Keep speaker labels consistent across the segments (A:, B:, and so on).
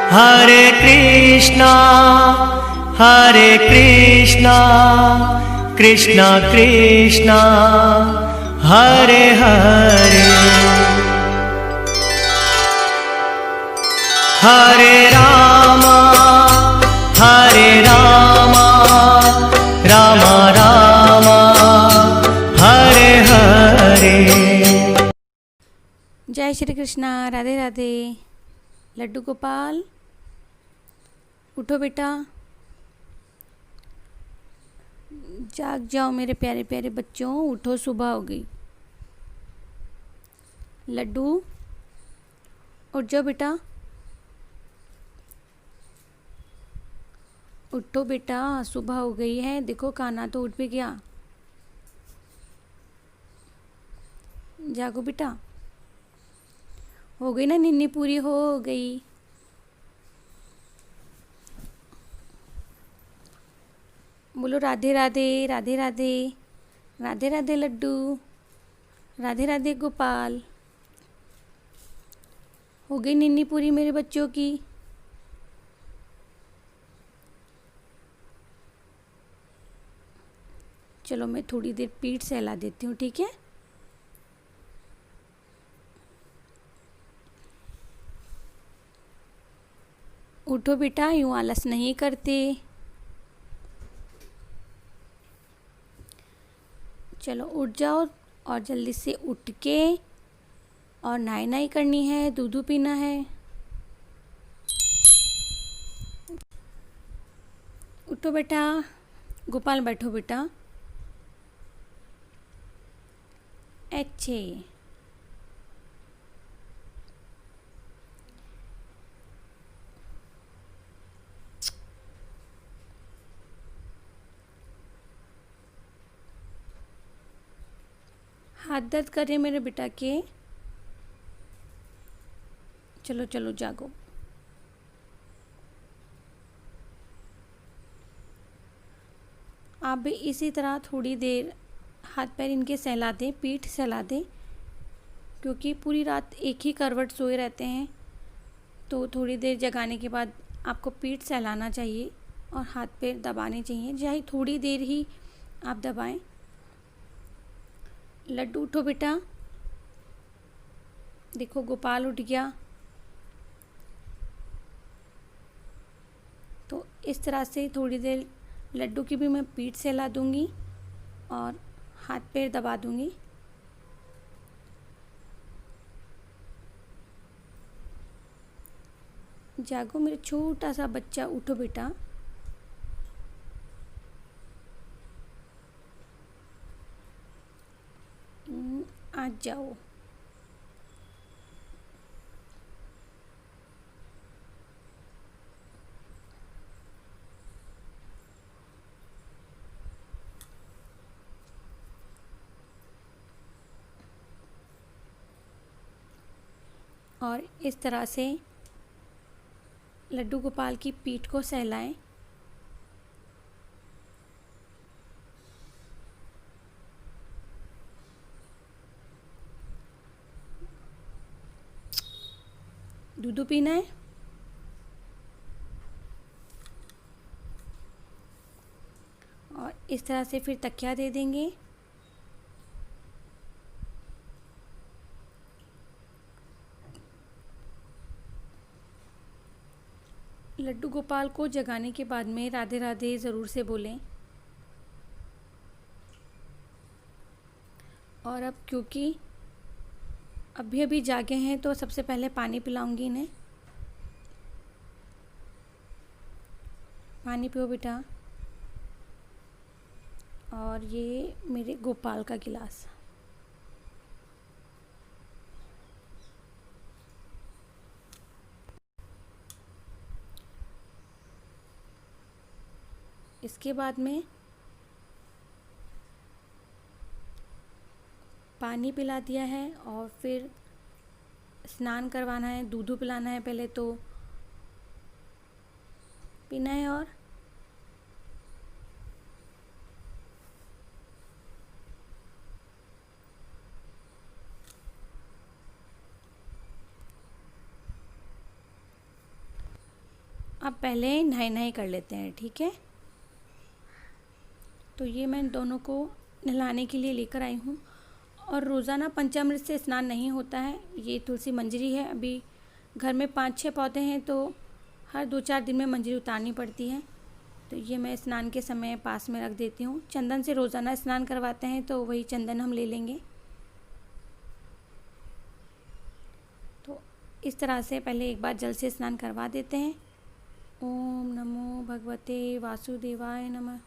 A: हरे कृष्णा कृष्णा कृष्णा हरे हरे, हरे रामा राम राम हरे हरे।
B: जय श्री कृष्णा। राधे राधे। लड्डू गोपाल उठो बेटा, जाग जाओ मेरे प्यारे प्यारे बच्चों, उठो सुबह हो गई। लड्डू उठ जाओ बेटा, उठो बेटा, सुबह हो गई है। देखो कान्हा तो उठ भी गया। जागो बेटा, हो गई ना निन्नी पूरी, हो गई। बोलो राधे राधे राधे राधे, राधे राधे लड्डू, राधे राधे गोपाल। हो गई निन्नी पूरी मेरे बच्चों की। चलो मैं थोड़ी देर पीठ सहला देती हूँ, ठीक है। उठो बेटा, यूँ आलस नहीं करते। चलो उठ जाओ और जल्दी से उठ के और नहाई करनी है, दूध पीना है। उठो बेटा, गोपाल बैठो बेटा। अच्छे, हाथ दर्द कर रहे मेरे बेटा के। चलो चलो जागो। आप भी इसी तरह थोड़ी देर हाथ पैर इनके सहला दें, पीठ सहला दें, क्योंकि पूरी रात एक ही करवट सोए रहते हैं। तो थोड़ी देर जगाने के बाद आपको पीठ सहलाना चाहिए और हाथ पैर दबाने चाहिए, चाहे थोड़ी देर ही आप दबाएं। लड्डू उठो बेटा, देखो गोपाल उठ गया। तो इस तरह से थोड़ी देर लड्डू की भी मैं पीठ सहला दूंगी और हाथ पैर दबा दूंगी। जागो मेरे छोटा सा बच्चा, उठो बेटा। आज जाओ। और इस तरह से लड्डू गोपाल की पीठ को सहलाएं। दूध पीना है। और इस तरह से फिर तकिया दे देंगे। लड्डू गोपाल को जगाने के बाद में राधे राधे ज़रूर से बोलें। और अब क्योंकि अभी अभी जागे हैं तो सबसे पहले पानी पिलाऊंगी इन्हें। पानी पियो बेटा। और ये मेरे गोपाल का गिलास। इसके बाद में पानी पिला दिया है और फिर स्नान करवाना है, दूध पिलाना है, पहले तो पीना है। और आप पहले नहाई नहाई कर लेते हैं, ठीक है। तो ये मैं दोनों को नहलाने के लिए लेकर आई हूँ। और रोज़ाना पंचामृत से स्नान नहीं होता है। ये तुलसी मंजरी है, अभी घर में 5-6 पौधे हैं तो हर 2-4 दिन में मंजरी उतारनी पड़ती है। तो ये मैं स्नान के समय पास में रख देती हूँ। चंदन से रोज़ाना स्नान करवाते हैं तो वही चंदन हम ले लेंगे। तो इस तरह से पहले एक बार जल से स्नान करवा देते हैं। ओम नमो भगवते वासुदेवाय नमः।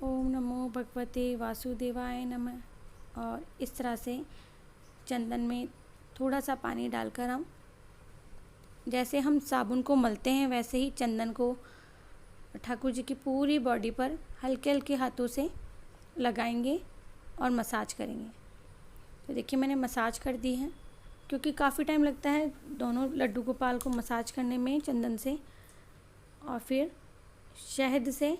B: ओम नमो भगवते वासुदेवाय नमः। और इस तरह से चंदन में थोड़ा सा पानी डालकर हम, जैसे हम साबुन को मलते हैं वैसे ही चंदन को ठाकुर जी की पूरी बॉडी पर हल्के हल्के हाथों से लगाएंगे और मसाज करेंगे। तो देखिए मैंने मसाज कर दी है, क्योंकि काफ़ी टाइम लगता है दोनों लड्डू गोपाल को मसाज करने में चंदन से। और फिर शहद से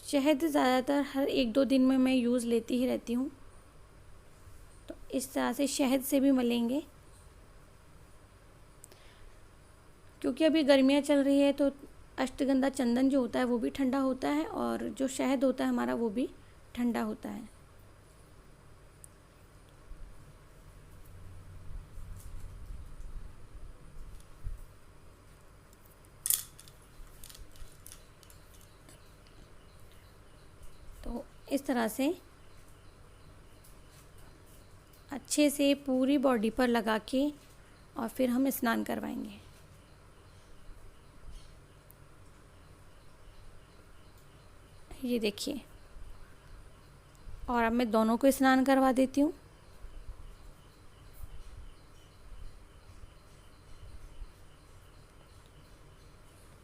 B: शहद ज़्यादातर हर 1-2 दिन में मैं यूज़ लेती ही रहती हूँ। तो इस तरह से शहद से भी मलेंगे, क्योंकि अभी गर्मियाँ चल रही है तो अष्टगंधा चंदन जो होता है वो भी ठंडा होता है और जो शहद होता है हमारा वो भी ठंडा होता है। तो इस तरह से अच्छे से पूरी बॉडी पर लगा के और फिर हम स्नान करवाएंगे। ये देखिए, और अब मैं दोनों को स्नान करवा देती हूँ।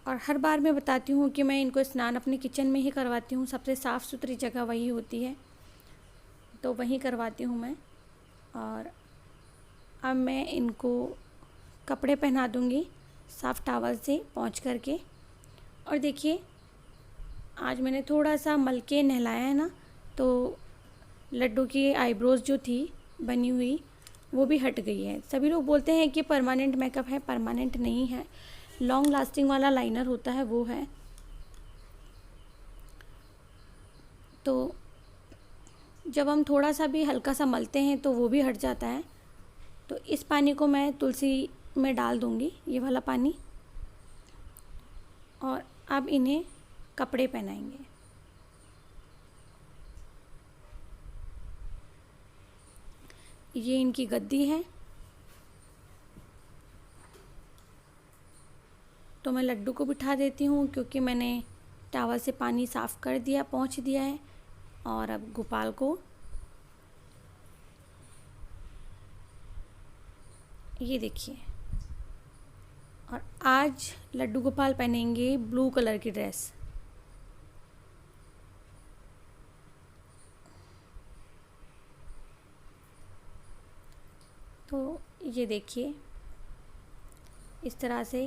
B: और हर बार मैं बताती हूँ कि मैं इनको स्नान अपने किचन में ही करवाती हूँ। सबसे साफ़ सुथरी जगह वही होती है, तो वहीं करवाती हूँ मैं। और अब मैं इनको कपड़े पहना दूँगी साफ़ टॉवल से पोंछ करके। और देखिए आज मैंने थोड़ा सा मल के नहलाया है ना, तो लड्डू की आईब्रोज़ जो थी बनी हुई वो भी हट गई है। सभी लोग बोलते हैं कि परमानेंट मेकअप है, परमानेंट नहीं है, लॉन्ग लास्टिंग वाला लाइनर होता है वो है। तो जब हम थोड़ा सा भी हल्का सा मलते हैं तो वो भी हट जाता है। तो इस पानी को मैं तुलसी में डाल दूँगी, ये वाला पानी। और अब इन्हें कपड़े पहनाएंगे। ये इनकी गद्दी है। तो मैं लड्डू को बिठा देती हूँ, क्योंकि मैंने टॉवल से पानी साफ़ कर दिया, पोंछ दिया है। और अब गोपाल को ये देखिए, और आज लड्डू गोपाल पहनेंगे ब्लू कलर की ड्रेस। तो ये देखिए इस तरह से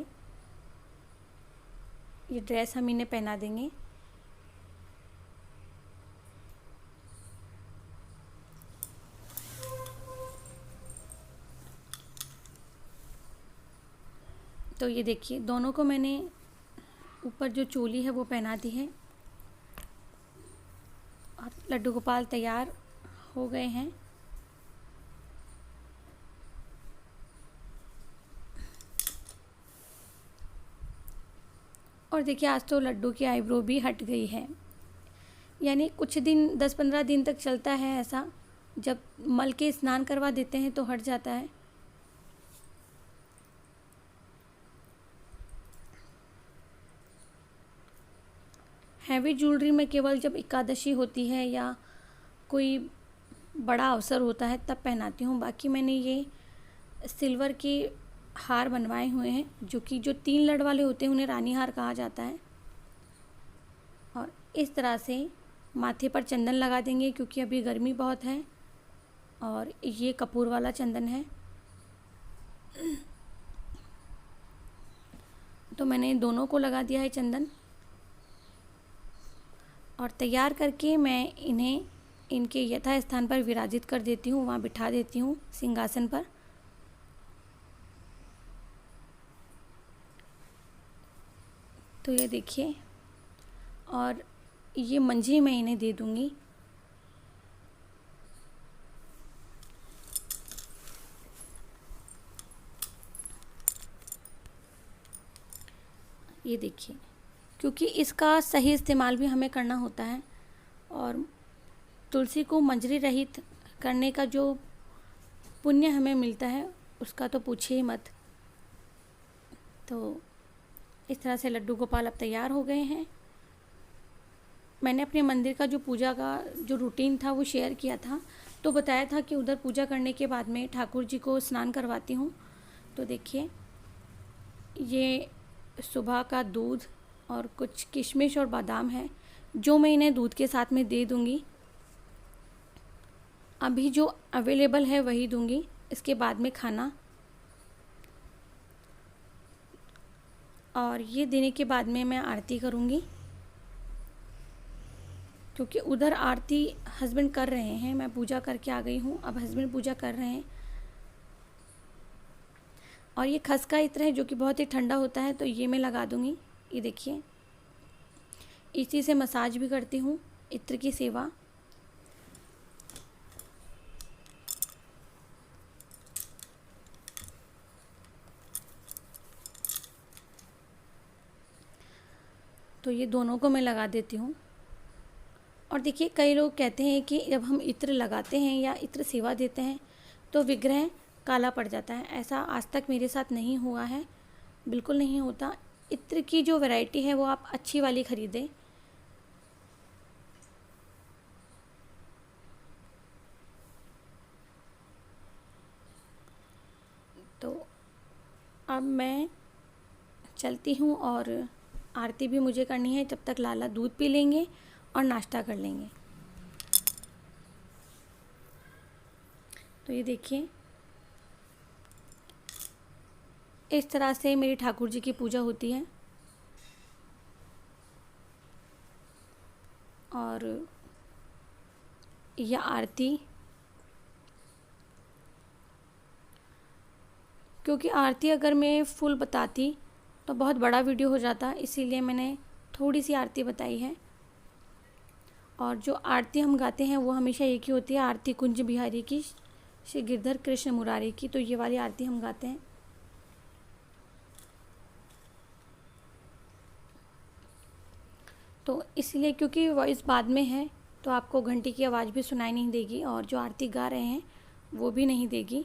B: ये ड्रेस हम इन्हें पहना देंगे। तो ये देखिए दोनों को मैंने ऊपर जो चोली है वो पहना दी है और लड्डू गोपाल तैयार हो गए हैं। और देखिए आज तो लड्डू की आईब्रो भी हट गई है। यानी कुछ दिन 10-15 दिन तक चलता है ऐसा, जब मल के स्नान करवा देते हैं तो हट जाता है। हैवी ज्वेलरी में केवल जब एकादशी होती है या कोई बड़ा अवसर होता है तब पहनाती हूँ। बाकी मैंने ये सिल्वर के हार बनवाए हुए हैं, जो कि जो 3 लड़ वाले होते हैं उन्हें रानी हार कहा जाता है। और इस तरह से माथे पर चंदन लगा देंगे, क्योंकि अभी गर्मी बहुत है। और ये कपूर वाला चंदन है। तो मैंने दोनों को लगा दिया है चंदन। और तैयार करके मैं इन्हें इनके यथा स्थान पर विराजित कर देती हूँ, वहाँ बिठा देती हूँ सिंहासन पर। तो ये देखिए, और ये मंजी मैं इन्हें दे दूँगी। ये देखिए, क्योंकि इसका सही इस्तेमाल भी हमें करना होता है, और तुलसी को मंजरी रहित करने का जो पुण्य हमें मिलता है उसका तो पूछिए ही मत। तो इस तरह से लड्डू गोपाल अब तैयार हो गए हैं। मैंने अपने मंदिर का जो पूजा का जो रूटीन था वो शेयर किया था, तो बताया था कि उधर पूजा करने के बाद में ठाकुर जी को स्नान करवाती हूँ। तो देखिए, ये सुबह का दूध और कुछ किशमिश और बादाम है जो मैं इन्हें दूध के साथ में दे दूँगी। अभी जो अवेलेबल है वही दूँगी, इसके बाद में खाना। और ये देने के बाद में मैं आरती करूँगी, क्योंकि उधर आरती हस्बैंड कर रहे हैं, मैं पूजा करके आ गई हूँ, अब हस्बैंड पूजा कर रहे हैं। और ये खसका इत्र है जो कि बहुत ही ठंडा होता है, तो ये मैं लगा दूँगी। ये देखिए, इसी से मसाज भी करती हूँ, इत्र की सेवा। तो ये दोनों को मैं लगा देती हूँ। और देखिए, कई लोग कहते हैं कि जब हम इत्र लगाते हैं या इत्र सेवा देते हैं तो विग्रह काला पड़ जाता है। ऐसा आज तक मेरे साथ नहीं हुआ है, बिल्कुल नहीं होता। इत्र की जो वैरायटी है वो आप अच्छी वाली ख़रीदें। तो अब मैं चलती हूँ, और आरती भी मुझे करनी है। जब तक लाला दूध पी लेंगे और नाश्ता कर लेंगे। तो ये देखिए, इस तरह से मेरी ठाकुर जी की पूजा होती है। और यह आरती, क्योंकि आरती अगर मैं फुल बताती तो बहुत बड़ा वीडियो हो जाता, इसीलिए मैंने थोड़ी सी आरती बताई है। और जो आरती हम गाते हैं वो हमेशा एक ही होती है, आरती कुंज बिहारी की, श्री गिरधर कृष्ण मुरारी की। तो ये वाली आरती हम गाते हैं। तो इसलिए, क्योंकि वॉइस बाद में है तो आपको घंटी की आवाज़ भी सुनाई नहीं देगी, और जो आरती गा रहे हैं वो भी नहीं देगी।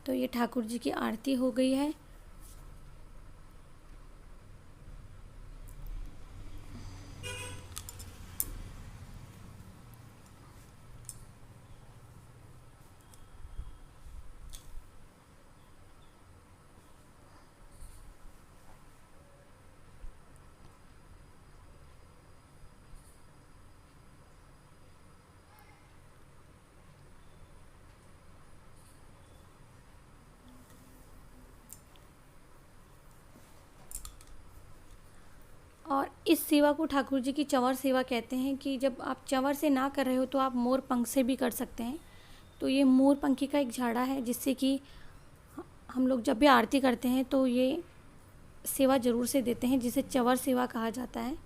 B: तो ये ठाकुर जी की आरती हो गई है। और इस सेवा को ठाकुर जी की चंवर सेवा कहते हैं, कि जब आप चंवर से ना कर रहे हो तो आप मोर पंख से भी कर सकते हैं। तो ये मोर पंखी का एक झाड़ा है, जिससे कि हम लोग जब भी आरती करते हैं तो ये सेवा ज़रूर से देते हैं, जिसे चंवर सेवा कहा जाता है।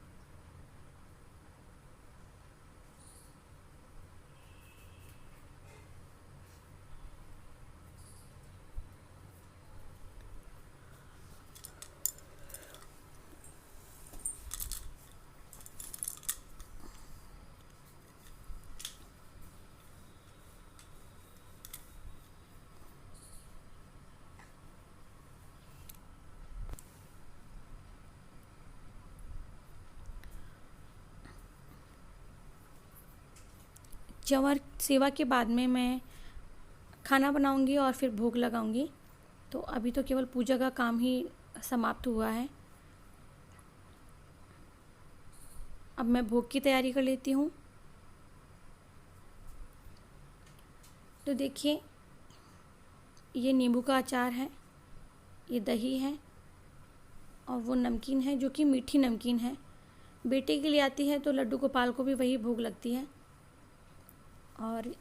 B: चंवर सेवा के बाद में मैं खाना बनाऊंगी और फिर भोग लगाऊंगी। तो अभी तो केवल पूजा का काम ही समाप्त हुआ है। अब मैं भोग की तैयारी कर लेती हूँ। तो देखिए, ये नींबू का अचार है, ये दही है, और वो नमकीन है जो कि मीठी नमकीन है। बेटे के लिए आती है तो लड्डू गोपाल को भी वही भोग लगती है। और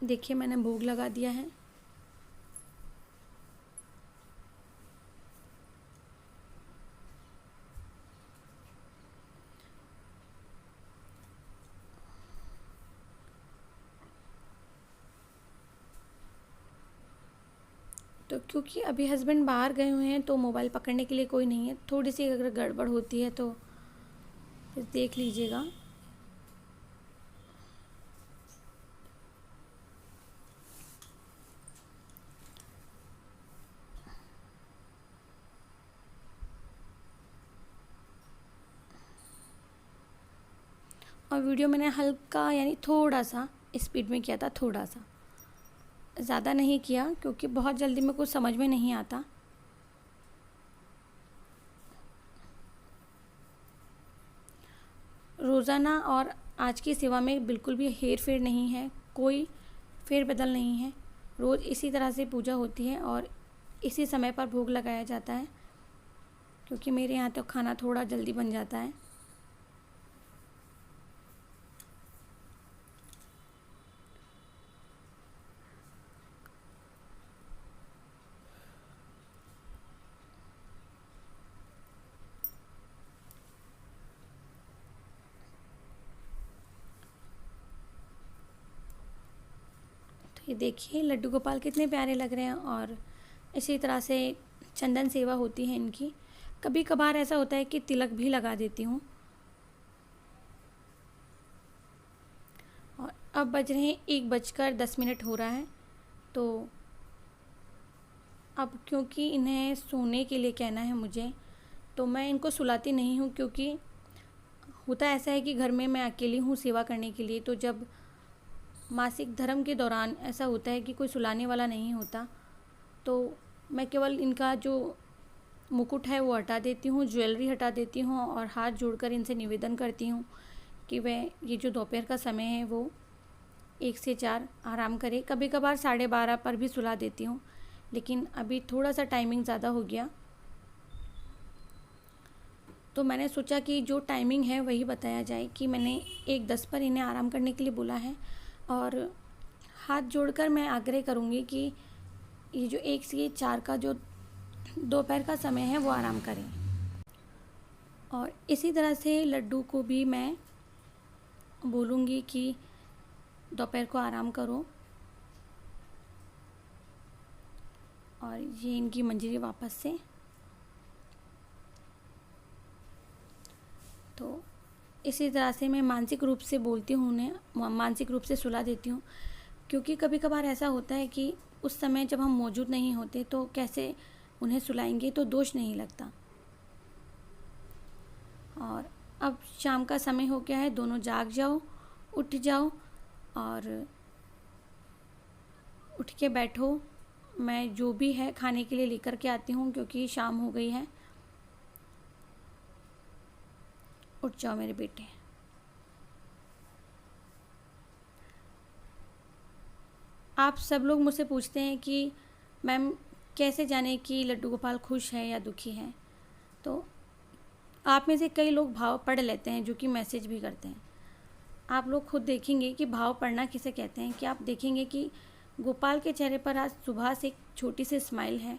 B: देखिए मैंने भोग लगा दिया है। तो क्योंकि अभी हस्बैंड बाहर गए हुए हैं तो मोबाइल पकड़ने के लिए कोई नहीं है। थोड़ी सी अगर गड़बड़ होती है तो फिर देख लीजिएगा। और वीडियो मैंने हल्का यानी थोड़ा सा स्पीड में किया था, थोड़ा सा, ज़्यादा नहीं किया क्योंकि बहुत जल्दी में कुछ समझ में नहीं आता। रोज़ाना और आज की सेवा में बिल्कुल भी हेर फेर नहीं है, कोई फेर बदल नहीं है। रोज़ इसी तरह से पूजा होती है और इसी समय पर भोग लगाया जाता है, क्योंकि मेरे यहाँ तो खाना थोड़ा जल्दी बन जाता है। ये देखिए लड्डू गोपाल कितने प्यारे लग रहे हैं। और इसी तरह से चंदन सेवा होती है इनकी। कभी कभार ऐसा होता है कि तिलक भी लगा देती हूँ। और अब बज रहे हैं 1:10 हो रहा है। तो अब क्योंकि इन्हें सोने के लिए कहना है मुझे, तो मैं इनको सुलाती नहीं हूँ, क्योंकि होता ऐसा है कि घर में मैं अकेली हूँ सेवा करने के लिए। तो जब मासिक धर्म के दौरान ऐसा होता है कि कोई सुलाने वाला नहीं होता, तो मैं केवल इनका जो मुकुट है वो हटा देती हूँ, ज्वेलरी हटा देती हूँ और हाथ जोड़कर इनसे निवेदन करती हूँ कि वह ये जो दोपहर का समय है वो 1 से 4 आराम करे। कभी कभार 12:30 पर भी सुला देती हूँ, लेकिन अभी थोड़ा सा टाइमिंग ज़्यादा हो गया, तो मैंने सोचा कि जो टाइमिंग है वही बताया जाए कि मैंने 1:10 पर इन्हें आराम करने के लिए बोला है। और हाथ जोड़कर मैं आग्रह करूँगी कि ये जो 1 से 4 का जो दोपहर का समय है वो आराम करें। और इसी तरह से लड्डू को भी मैं बोलूँगी कि दोपहर को आराम करो। और ये इनकी मंजरी वापस से। तो इसी तरह से मैं मानसिक रूप से बोलती हूँ उन्हें, मानसिक रूप से सुला देती हूँ, क्योंकि कभी कभार ऐसा होता है कि उस समय जब हम मौजूद नहीं होते तो कैसे उन्हें सुलाएंगे, तो दोष नहीं लगता। और अब शाम का समय हो गया है, दोनों जाग जाओ, उठ जाओ और उठ के बैठो। मैं जो भी है खाने के लिए लेकर के आती हूँ, क्योंकि शाम हो गई है। उठ जाओ मेरे बेटे। आप सब लोग मुझसे पूछते हैं कि मैम कैसे जाने कि लड्डू गोपाल खुश है या दुखी है। तो आप में से कई लोग भाव पढ़ लेते हैं, जो कि मैसेज भी करते हैं। आप लोग खुद देखेंगे कि भाव पढ़ना किसे कहते हैं, कि आप देखेंगे कि गोपाल के चेहरे पर आज सुबह से एक छोटी सी स्माइल है,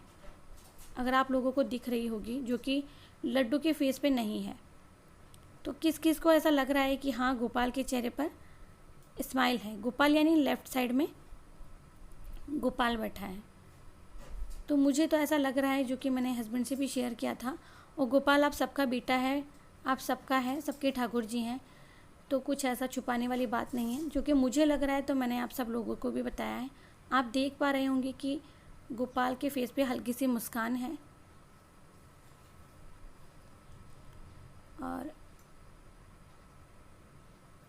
B: अगर आप लोगों को दिख रही होगी, जो कि लड्डू के फेस पे नहीं है। तो किस किस को ऐसा लग रहा है कि हाँ गोपाल के चेहरे पर स्माइल है। गोपाल यानी लेफ़्ट साइड में गोपाल बैठा है। तो मुझे तो ऐसा लग रहा है, जो कि मैंने हस्बैंड से भी शेयर किया था। और गोपाल आप सबका बेटा है, आप सबका है, सबके ठाकुर जी हैं, तो कुछ ऐसा छुपाने वाली बात नहीं है। जो कि मुझे लग रहा है तो मैंने आप सब लोगों को भी बताया है। आप देख पा रहे होंगे कि गोपाल के फेस पे हल्की सी मुस्कान है। और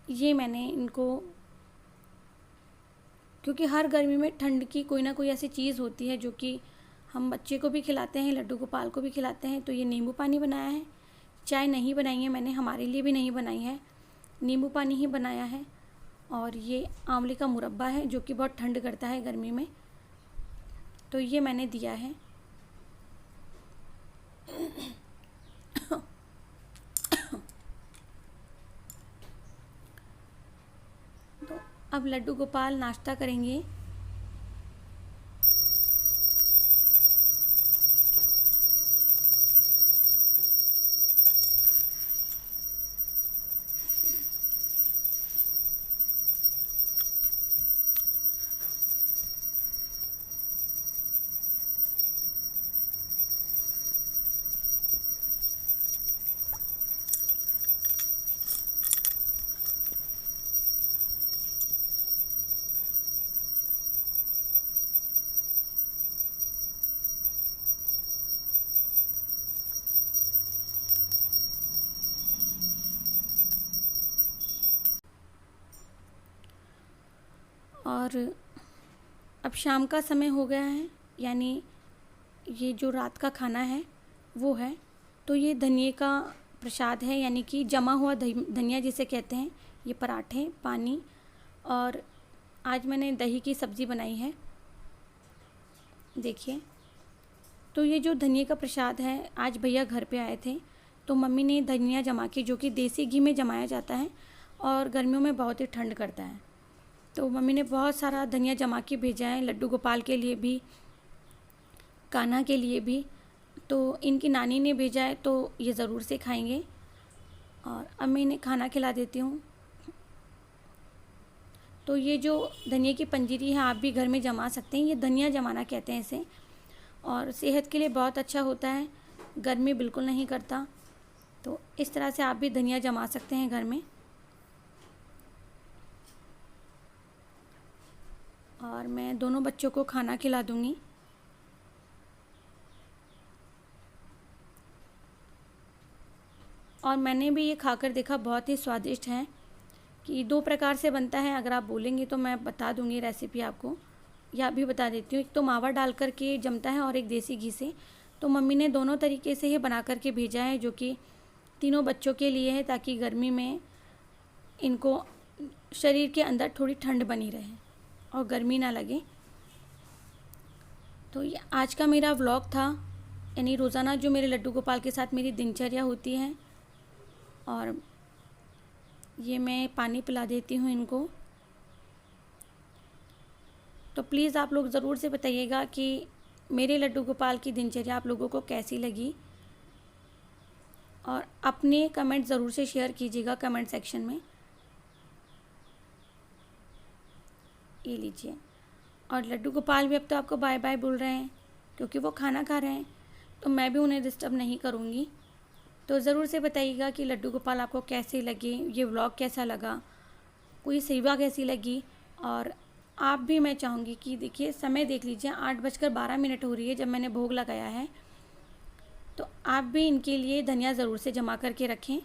B: ये मैंने इनको, क्योंकि हर गर्मी में ठंड की कोई ना कोई ऐसी चीज़ होती है जो कि हम बच्चे को भी खिलाते हैं, लड्डू गोपाल को भी खिलाते हैं। तो ये नींबू पानी बनाया है, चाय नहीं बनाई है मैंने, हमारे लिए भी नहीं बनाई है, नींबू पानी ही बनाया है। और ये आंवले का मुरब्बा है, जो कि बहुत ठंड करता है गर्मी में, तो ये मैंने दिया है। तो अब लड्डू गोपाल नाश्ता करेंगे। और अब शाम का समय हो गया है, यानी ये जो रात का खाना है वो है। तो ये धनिए का प्रसाद है, यानी कि जमा हुआ धनिया जिसे कहते हैं। ये पराठे, पानी और आज मैंने दही की सब्ज़ी बनाई है, देखिए। तो ये जो धनिए का प्रसाद है, आज भैया घर पे आए थे तो मम्मी ने धनिया जमा के, जो कि देसी घी में जमाया जाता है और गर्मियों में बहुत ही ठंड करता है, तो मम्मी ने बहुत सारा धनिया जमा के भेजा है लड्डू गोपाल के लिए भी, कान्हा के लिए भी। तो इनकी नानी ने भेजा है, तो ये ज़रूर से खाएंगे। और अब मैं इन्हें खाना खिला देती हूँ। तो ये जो धनिया की पंजीरी है आप भी घर में जमा सकते हैं, ये धनिया जमाना कहते हैं इसे, और सेहत के लिए बहुत अच्छा होता है, गर्मी बिल्कुल नहीं करता। तो इस तरह से आप भी धनिया जमा सकते हैं घर में। और मैं दोनों बच्चों को खाना खिला दूँगी। और मैंने भी ये खाकर देखा, बहुत ही स्वादिष्ट है। कि 2 प्रकार से बनता है, अगर आप बोलेंगे तो मैं बता दूँगी रेसिपी आपको, या भी बता देती हूँ। एक तो मावा डाल कर के जमता है और एक देसी घी से। तो मम्मी ने दोनों तरीके से ये बना कर के भेजा है, जो कि तीनों बच्चों के लिए है, ताकि गर्मी में इनको शरीर के अंदर थोड़ी ठंड बनी रहे और गर्मी ना लगे। तो ये आज का मेरा व्लॉग था, यानी रोज़ाना जो मेरे लड्डू गोपाल के साथ मेरी दिनचर्या होती है। और ये मैं पानी पिला देती हूँ इनको। तो प्लीज़ आप लोग ज़रूर से बताइएगा कि मेरे लड्डू गोपाल की दिनचर्या आप लोगों को कैसी लगी, और अपने कमेंट ज़रूर से शेयर कीजिएगा कमेंट सेक्शन में। ये लीजिए। और लड्डू गोपाल भी अब तो आपको बाय बाय बोल रहे हैं, क्योंकि वो खाना खा रहे हैं, तो मैं भी उन्हें डिस्टर्ब नहीं करूँगी। तो ज़रूर से बताइएगा कि लड्डू गोपाल आपको कैसे लगे, ये व्लॉग कैसा लगा, कोई सेवा कैसी लगी। और आप भी, मैं चाहूँगी कि देखिए समय देख लीजिए, 8:12 हो रही है जब मैंने भोग लगाया है। तो आप भी इनके लिए धनिया ज़रूर से जमा करके रखें।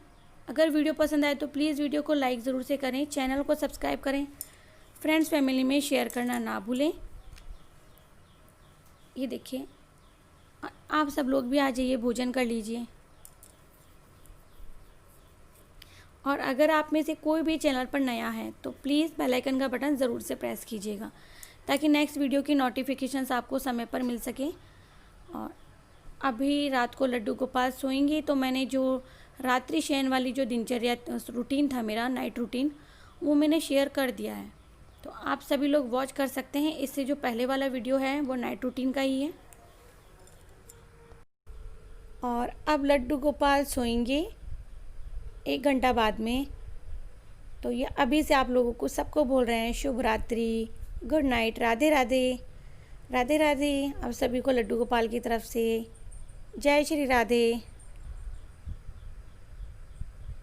B: अगर वीडियो पसंद आए तो प्लीज़ वीडियो को लाइक ज़रूर से करें, चैनल को सब्सक्राइब करें, फ्रेंड्स फैमिली में शेयर करना ना भूलें। ये देखिए, आप सब लोग भी आ जाइए, भोजन कर लीजिए। और अगर आप में से कोई भी चैनल पर नया है तो प्लीज़ बेल आइकन का बटन ज़रूर से प्रेस कीजिएगा, ताकि नेक्स्ट वीडियो की नोटिफिकेशंस आपको समय पर मिल सके। और अभी रात को लड्डू गोपाल सोएंगे, तो मैंने जो रात्रि शयन वाली जो दिनचर्या रूटीन था मेरा, नाइट रूटीन, वो मैंने शेयर कर दिया है। तो आप सभी लोग वॉच कर सकते हैं। इससे जो पहले वाला वीडियो है वो नाइट रूटीन का ही है। और अब लड्डू गोपाल सोएंगे 1 घंटा बाद में। तो ये अभी से आप लोगों को सबको बोल रहे हैं शुभ रात्रि, गुड नाइट, राधे राधे, राधे राधे। आप सभी को लड्डू गोपाल की तरफ से जय श्री राधे।